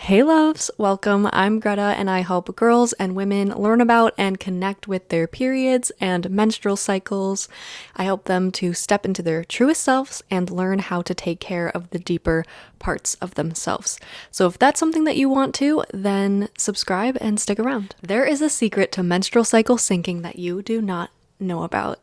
Hey loves, welcome. I'm Greta and I help girls and women learn about and connect with their periods and menstrual cycles. I help them to step into their truest selves and learn how to take care of the deeper parts of themselves. So if that's something that you want to, then subscribe and stick around. There is a secret to menstrual cycle syncing that you do not know about,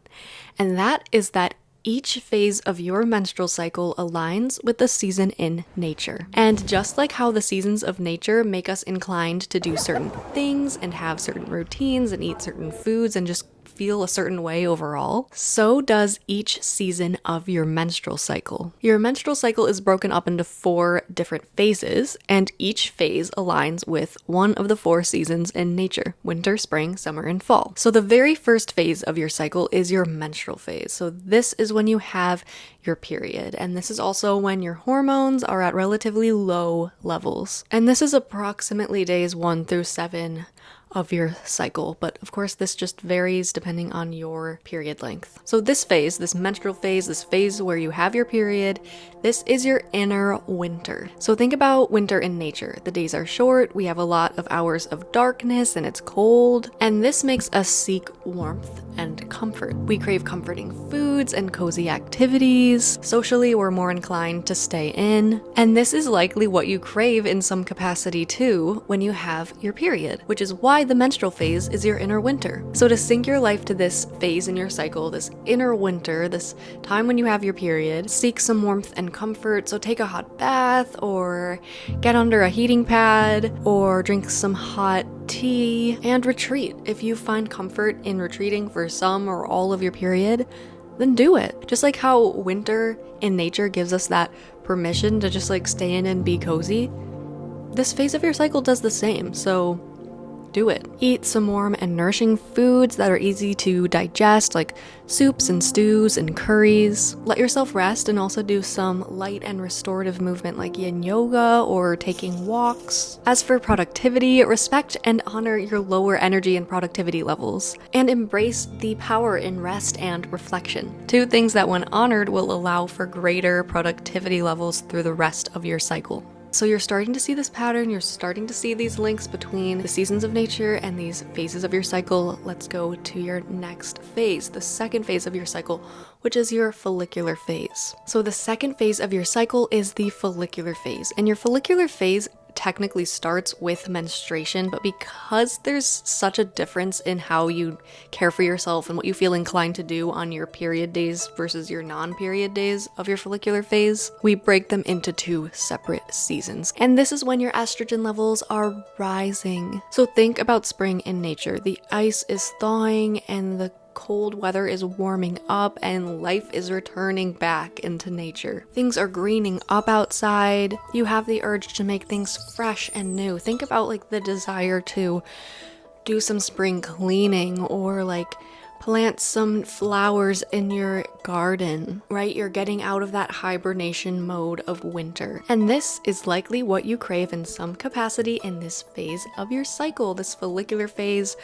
and that is that each phase of your menstrual cycle aligns with the season in nature. And just like how the seasons of nature make us inclined to do certain things and have certain routines and eat certain foods and just feel a certain way overall, so does each season of your menstrual cycle. Your menstrual cycle is broken up into 4 different phases, and each phase aligns with one of the 4 seasons in nature: winter, spring, summer, and fall. So the very first phase of your cycle is your menstrual phase. So this is when you have your period, and this is also when your hormones are at relatively low levels. And this is approximately days 1 through 7 of your cycle, but of course this just varies depending on your period length. So this phase, this menstrual phase, this phase where you have your period, this is your inner winter. So think about winter in nature. The days are short, we have a lot of hours of darkness, and it's cold, and this makes us seek warmth and comfort. We crave comforting foods and cozy activities. Socially, we're more inclined to stay in, and this is likely what you crave in some capacity too when you have your period, which is why the menstrual phase is your inner winter. So to sync your life to this phase in your cycle, this inner winter, this time when you have your period, seek some warmth and comfort. So take a hot bath, or get under a heating pad, or drink some hot tea, and retreat. If you find comfort in retreating for some or all of your period, then do it. Just like how winter in nature gives us that permission to just stay in and be cozy, this phase of your cycle does the same. So do it. Eat some warm and nourishing foods that are easy to digest, like soups and stews and curries. Let yourself rest and also do some light and restorative movement like yin yoga or taking walks. As for productivity, respect and honor your lower energy and productivity levels, and embrace the power in rest and reflection. 2 things that, when honored, will allow for greater productivity levels through the rest of your cycle. So you're starting to see this pattern, you're starting to see these links between the seasons of nature and these phases of your cycle. Let's go to your next phase, the second phase of your cycle, which is your follicular phase. So the second phase of your cycle is the follicular phase, and your follicular phase technically starts with menstruation, but because there's such a difference in how you care for yourself and what you feel inclined to do on your period days versus your non-period days of your follicular phase, we break them into 2 separate seasons. And this is when your estrogen levels are rising. So think about spring in nature. The ice is thawing and the cold weather is warming up and life is returning back into nature. Things are greening up outside. You have the urge to make things fresh and new. Think about the desire to do some spring cleaning or plant some flowers in your garden, right? You're getting out of that hibernation mode of winter. And this is likely what you crave in some capacity in this phase of your cycle, this follicular phase,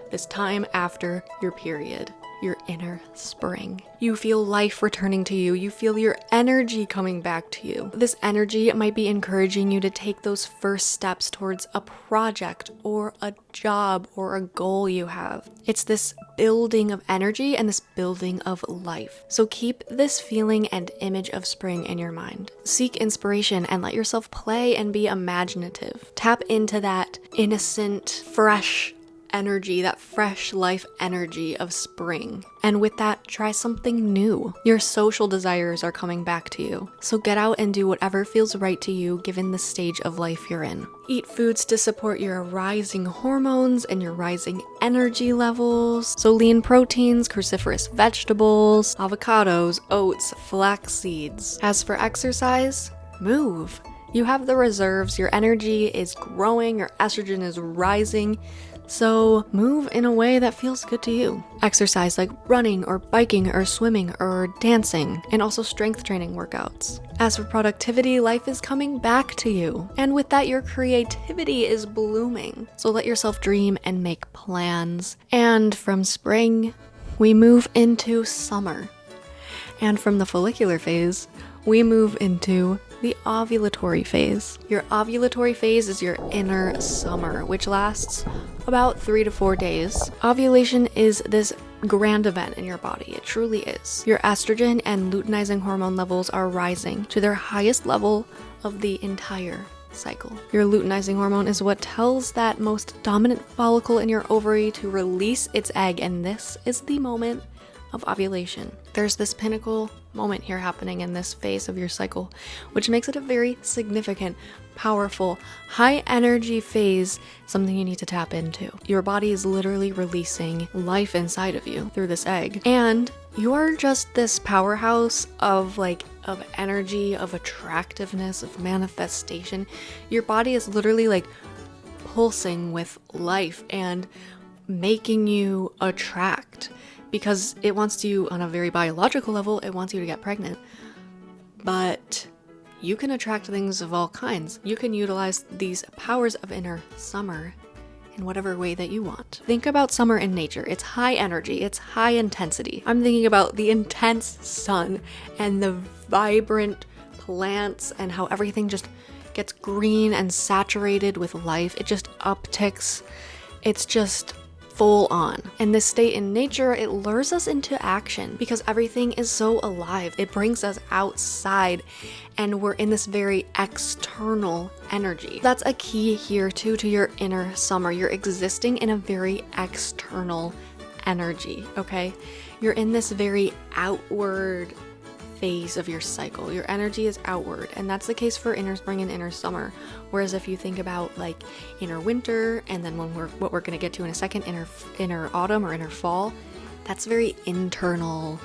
this time after your period, your inner spring. You feel life returning to you. You feel your energy coming back to you. This energy might be encouraging you to take those first steps towards a project or a job or a goal you have. It's this building of energy and this building of life. So keep this feeling and image of spring in your mind. Seek inspiration and let yourself play and be imaginative. Tap into that innocent, fresh energy, that fresh life energy of spring. And with that, try something new. Your social desires are coming back to you. So get out and do whatever feels right to you given the stage of life you're in. Eat foods to support your rising hormones and your rising energy levels. So lean proteins, cruciferous vegetables, avocados, oats, flax seeds. As for exercise, move. You have the reserves, your energy is growing, your estrogen is rising. So move in a way that feels good to you. Exercise like running or biking or swimming or dancing, and also strength training workouts. As for productivity, life is coming back to you. And with that, your creativity is blooming. So let yourself dream and make plans. And from spring, we move into summer. And from the follicular phase, we move into the ovulatory phase. Your ovulatory phase is your inner summer, which lasts about 3 to 4 days. Ovulation is this grand event in your body. It truly is. Your estrogen and luteinizing hormone levels are rising to their highest level of the entire cycle. Your luteinizing hormone is what tells that most dominant follicle in your ovary to release its egg, and this is the moment of ovulation. There's this pinnacle moment here happening in this phase of your cycle, which makes it a very significant, powerful, high energy phase, something you need to tap into. Your body is literally releasing life inside of you through this egg, and you are just this powerhouse of energy, of attractiveness, of manifestation. Your body is literally pulsing with life and making you attract, because it wants to, on a very biological level, it wants you to get pregnant. But you can attract things of all kinds. You can utilize these powers of inner summer in whatever way that you want. Think about summer in nature. It's high energy, it's high intensity. I'm thinking about the intense sun and the vibrant plants and how everything just gets green and saturated with life. It just upticks. It's just full on. And this state in nature, it lures us into action because everything is so alive. It brings us outside and we're in this very external energy. That's a key here too to your inner summer. You're existing in a very external energy, okay? You're in this very outward phase of your cycle. Your energy is outward, and that's the case for inner spring and inner summer. Whereas if you think about inner winter, and then what we're going to get to in a second, inner autumn or inner fall, that's very internal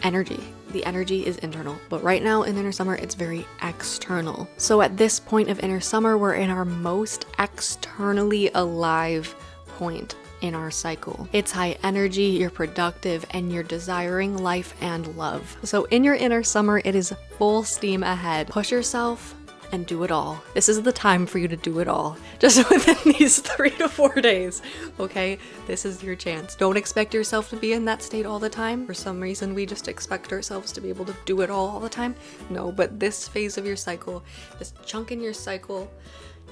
energy. The energy is internal, but right now in inner summer, it's very external. So at this point of inner summer, we're in our most externally alive point in our cycle. It's high energy, you're productive, and you're desiring life and love. So in your inner summer, it is full steam ahead. Push yourself and do it all. This is the time for you to do it all. Just within these 3 to 4 days, okay? This is your chance. Don't expect yourself to be in that state all the time. For some reason, we just expect ourselves to be able to do it all the time. No, but this phase of your cycle, this chunk in your cycle,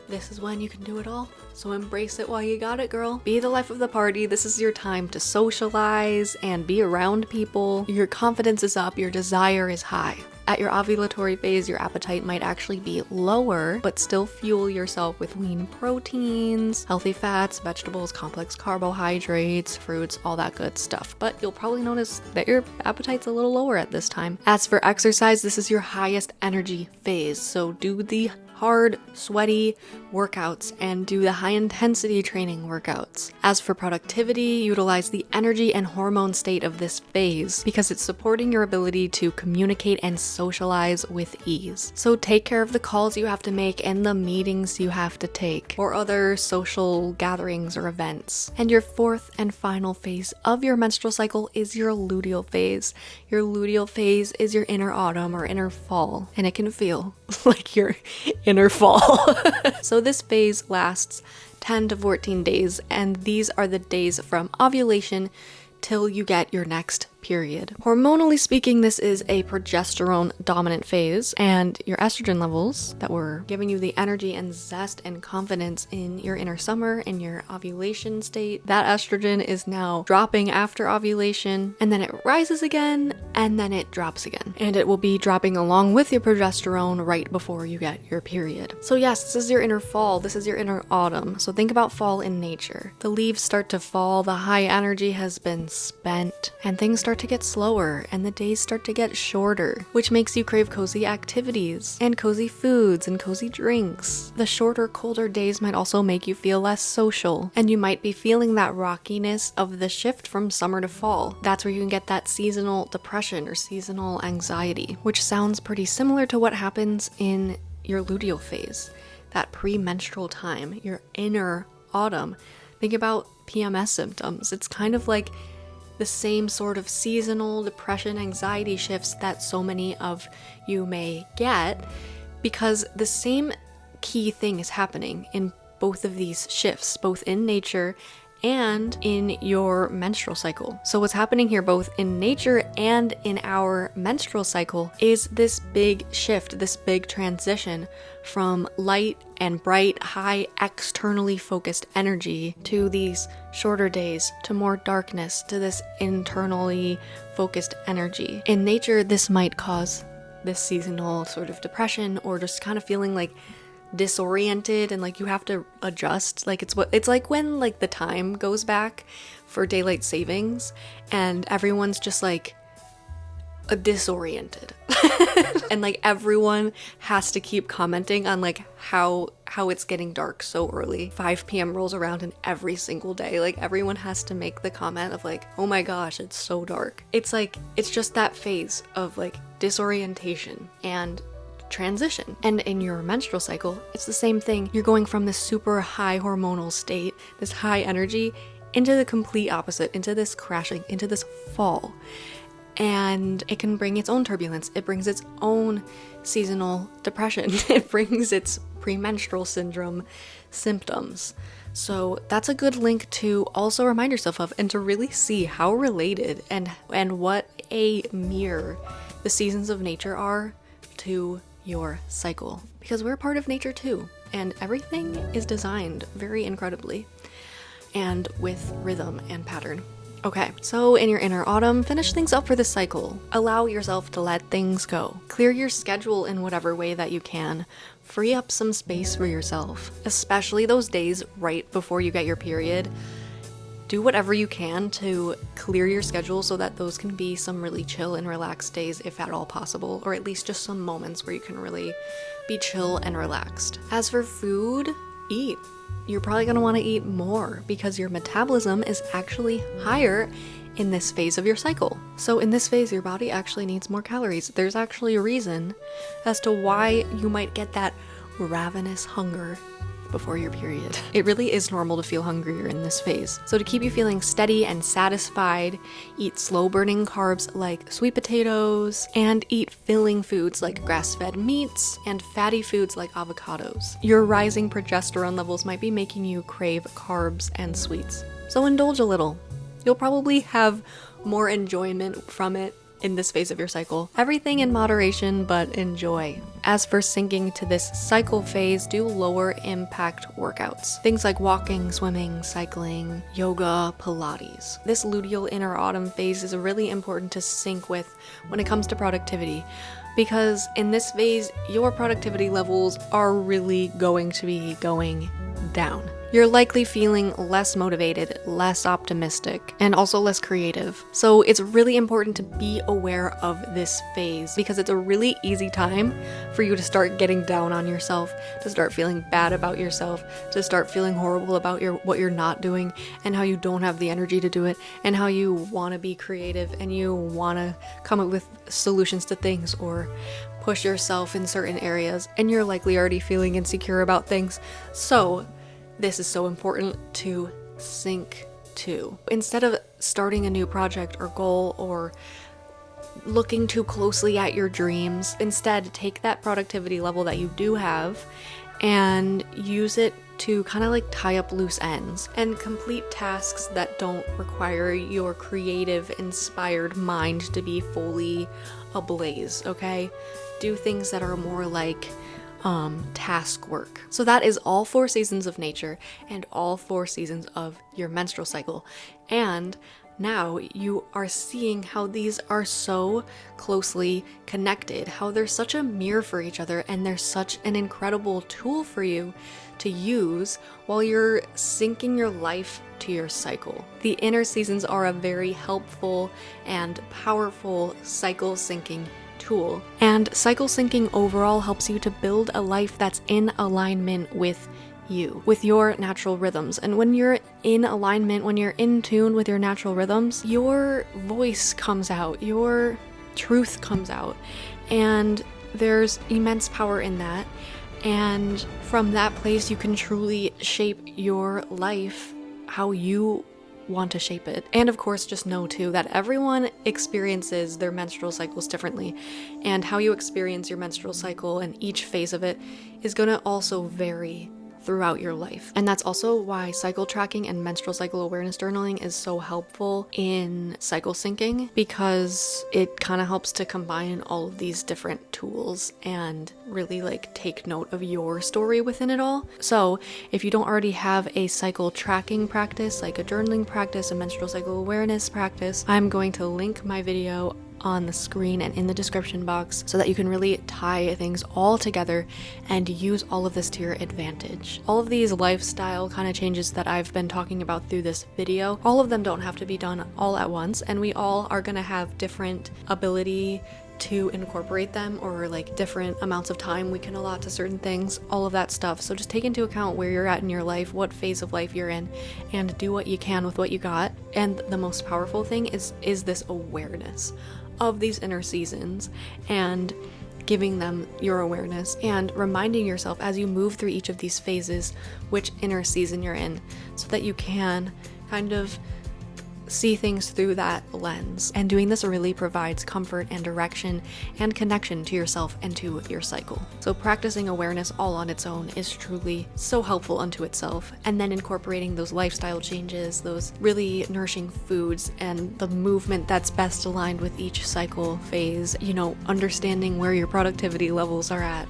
this is when you can do it all. So embrace it while you got it, girl. Be the life of the party. This is your time to socialize and be around people. Your confidence is up, your desire is high. At your ovulatory phase, your appetite might actually be lower, but still fuel yourself with lean proteins, healthy fats, vegetables, complex carbohydrates, fruits, all that good stuff. But you'll probably notice that your appetite's a little lower at this time. As for exercise, this is your highest energy phase. So do the hard, sweaty workouts and do the high intensity training workouts. As for productivity, utilize the energy and hormone state of this phase because it's supporting your ability to communicate and socialize with ease. So take care of the calls you have to make and the meetings you have to take or other social gatherings or events. And your fourth and final phase of your menstrual cycle is your luteal phase. Your luteal phase is your inner autumn or inner fall, and it can feel like your inner fall. So this phase lasts 10 to 14 days, and these are the days from ovulation till you get your next period. Hormonally speaking, this is a progesterone dominant phase, and your estrogen levels that were giving you the energy and zest and confidence in your inner summer and your ovulation state, that estrogen is now dropping after ovulation, and then it rises again, and then it drops again. And it will be dropping along with your progesterone right before you get your period. So yes, this is your inner fall, this is your inner autumn. So think about fall in nature. The leaves start to fall, the high energy has been spent, and things start to get slower and the days start to get shorter, which makes you crave cozy activities and cozy foods and cozy drinks. The shorter, colder days might also make you feel less social, and you might be feeling that rockiness of the shift from summer to fall. That's where you can get that seasonal depression or seasonal anxiety, which sounds pretty similar to what happens in your luteal phase, that premenstrual time, your inner autumn. Think about PMS symptoms. It's kind of like the same sort of seasonal depression, anxiety shifts that so many of you may get, because the same key thing is happening in both of these shifts, both in nature and in your menstrual cycle. So what's happening here both in nature and in our menstrual cycle is this big shift, this big transition from light and bright, high, externally focused energy to these shorter days, to more darkness, to this internally focused energy. In nature, this might cause this seasonal sort of depression or just kind of feeling like disoriented and like you have to adjust. Like it's like when like the time goes back for daylight savings and everyone's just like disoriented and like everyone has to keep commenting on like how it's getting dark so early. 5 p.m. rolls around and every single day like everyone has to make the comment of like, oh my gosh, it's so dark. It's like it's just that phase of like disorientation and transition. And in your menstrual cycle, it's the same thing. You're going from this super high hormonal state, this high energy, into the complete opposite, into this crashing, into this fall. And it can bring its own turbulence. It brings its own seasonal depression. It brings its premenstrual syndrome symptoms. So that's a good link to also remind yourself of and to really see how related and what a mirror the seasons of nature are to your cycle, because we're part of nature too, and everything is designed very incredibly and with rhythm and pattern. Okay, so in your inner autumn, finish things up for this cycle. Allow yourself to let things go. Clear your schedule in whatever way that you can. Free up some space for yourself, especially those days right before you get your period. Do whatever you can to clear your schedule so that those can be some really chill and relaxed days if at all possible, or at least just some moments where you can really be chill and relaxed. As for food, eat. You're probably going to want to eat more because your metabolism is actually higher in this phase of your cycle. So in this phase, your body actually needs more calories. There's actually a reason as to why you might get that ravenous hunger before your period. It really is normal to feel hungrier in this phase. So to keep you feeling steady and satisfied, eat slow burning carbs like sweet potatoes and eat filling foods like grass-fed meats and fatty foods like avocados. Your rising progesterone levels might be making you crave carbs and sweets. So indulge a little. You'll probably have more enjoyment from it in this phase of your cycle. Everything in moderation, but enjoy. As for syncing to this cycle phase, do lower impact workouts. Things like walking, swimming, cycling, yoga, Pilates. This luteal inner autumn phase is really important to sync with when it comes to productivity, because in this phase, your productivity levels are really going to be going down. You're likely feeling less motivated, less optimistic, and also less creative. So it's really important to be aware of this phase because it's a really easy time for you to start getting down on yourself, to start feeling bad about yourself, to start feeling horrible about what you're not doing and how you don't have the energy to do it and how you want to be creative and you want to come up with solutions to things or push yourself in certain areas, and you're likely already feeling insecure about things. So this is so important to sync to. Instead of starting a new project or goal or looking too closely at your dreams, instead take that productivity level that you do have and use it to kind of like tie up loose ends and complete tasks that don't require your creative, inspired mind to be fully ablaze, okay? Do things that are more like task work. So that is all 4 seasons of nature and all 4 seasons of your menstrual cycle. And now you are seeing how these are so closely connected, how they're such a mirror for each other, and they're such an incredible tool for you to use while you're syncing your life to your cycle. The inner seasons are a very helpful and powerful cycle syncing tool. And cycle syncing overall helps you to build a life that's in alignment with you, with your natural rhythms. And when you're in alignment, when you're in tune with your natural rhythms, your voice comes out, your truth comes out, and there's immense power in that. And from that place, you can truly shape your life how you want to shape it. And of course, just know too that everyone experiences their menstrual cycles differently, and how you experience your menstrual cycle and each phase of it is going to also vary throughout your life. And that's also why cycle tracking and menstrual cycle awareness journaling is so helpful in cycle syncing, because it kind of helps to combine all of these different tools and really like take note of your story within it all. So if you don't already have a cycle tracking practice, like a journaling practice, a menstrual cycle awareness practice, I'm going to link my video on the screen and in the description box so that you can really tie things all together and use all of this to your advantage. All of these lifestyle kind of changes that I've been talking about through this video, all of them don't have to be done all at once, and we all are going to have different ability to incorporate them, or like different amounts of time we can allot to certain things, all of that stuff. So just take into account where you're at in your life, what phase of life you're in, and do what you can with what you got. And the most powerful thing is this awareness of these inner seasons, and giving them your awareness and reminding yourself as you move through each of these phases which inner season you're in, so that you can kind of see things through that lens. And doing this really provides comfort and direction and connection to yourself and to your cycle. So practicing awareness all on its own is truly so helpful unto itself. And then incorporating those lifestyle changes, those really nourishing foods, and the movement that's best aligned with each cycle phase, you know, understanding where your productivity levels are at.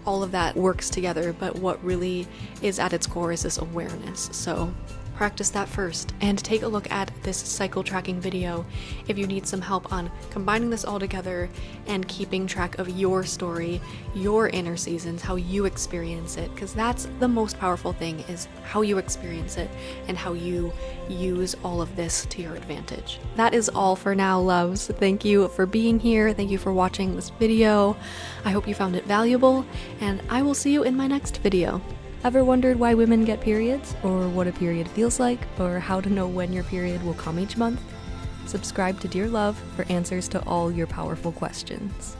All of that works together, but what really is at its core is this awareness. So practice that first, and take a look at this cycle tracking video if you need some help on combining this all together and keeping track of your story, your inner seasons, how you experience it, because that's the most powerful thing, is how you experience it and how you use all of this to your advantage. That is all for now, loves. Thank you for being here. Thank you for watching this video. I hope you found it valuable, and I will see you in my next video. Ever wondered why women get periods, or what a period feels like, or how to know when your period will come each month? Subscribe to Dear Love for answers to all your powerful questions.